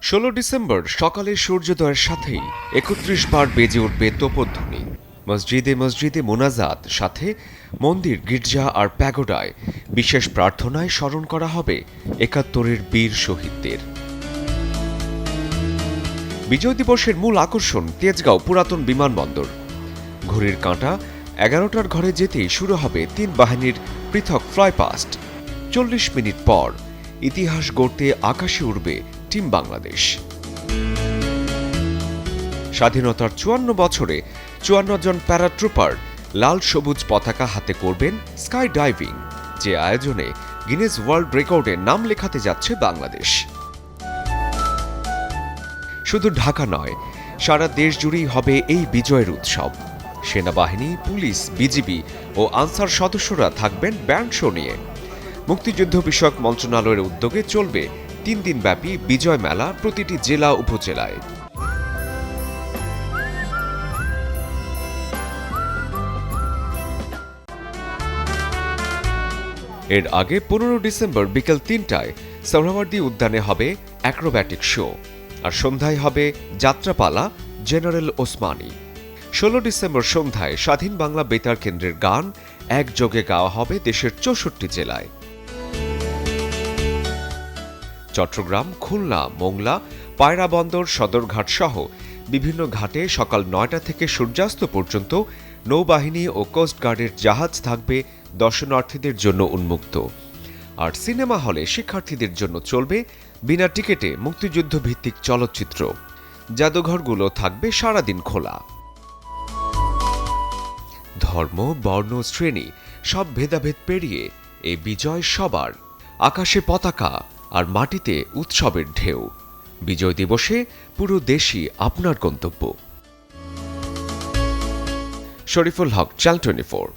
16 December সকালে সূর্যোদয়ের সাথেই ৩১ বার বেজে উঠবে তোপধ্বনি। মসজিদে মসজিদে মোনাজাত, সাথে মন্দির, গির্জা আর প্যাগোডায় বিশেষ প্রার্থনায় স্মরণ করা হবে ৭১-এর বীর শহীদদের। বিজয় দিবসের মূল আকর্ষণ তেজগাঁও পুরাতন বিমানবন্দর। ঘড়ির কাঁটা ১১টার ঘরে যেতেই শুরু হবে তিন বাহিনীর পৃথক ফ্লাইপাস্ট। ৪০ মিনিট পর ইতিহাস গড়তে আকাশে উড়বে টিম বাংলাদেশ। স্বাধীনতার ৫৪ বছরে ৫৪ জন প্যারাট্রুপার লাল সবুজ পতাকা হাতে করবেন স্কাই ডাইভিং, যে আয়োজনে গিনেস ওয়ার্ল্ড রেকর্ডে নাম লেখাতে যাচ্ছে বাংলাদেশ। শুধু ঢাকা নয়, সারা দেশ জুড়েই হবে এই বিজয়ের উৎসব। সেনাবাহিনী, পুলিশ, বিজিবি ও আনসার সদস্যরা থাকবেন ব্যান্ড শো নিয়ে। মুক্তিযুদ্ধ বিষয়ক মন্ত্রণালয়ের উদ্যোগে চলবে ৩ দিনব্যাপী বিজয় মেলা প্রতিটি জেলা উপজেলায়। এর আগে ১৫ ডিসেম্বর বিকেল ৩টায় সোহরাওয়ার্দী উদ্যানে হবে অ্যাক্রোব্যাটিক শো, আর সন্ধ্যায় হবে যাত্রাপালা জেনারেল ওসমানী। ১৬ ডিসেম্বর সন্ধ্যায় স্বাধীন বাংলা বেতার কেন্দ্রের গান একযোগে গাওয়া হবে দেশের ৬৪ জেলায়। চট্টগ্রাম, খুলনা, মোংলা, পায়রা বন্দর, সদরঘাট সহ বিভিন্ন ঘাটে সকাল ৯টা থেকে সূর্যাস্ত পর্যন্ত নৌবাহিনী ও কোস্টগার্ডের জাহাজ থাকবে দর্শনার্থীদের জন্য উন্মুক্ত। আর সিনেমা হলে শিক্ষার্থীদের জন্য চলবে বিনা টিকেটে মুক্তিযুদ্ধ ভিত্তিক চলচ্চিত্র। জাদুঘরগুলো থাকবে সারাদিন খোলা। ধর্ম, বর্ণ, শ্রেণী সব ভেদাভেদ পেরিয়ে এই বিজয় সবার। আকাশে পতাকা আর মাটিতে উৎসবের ঢেউ। বিজয় দিবসে পুরো দেশই আপনার গন্তব্য। শরীফুল হক, চ্যানেল 24।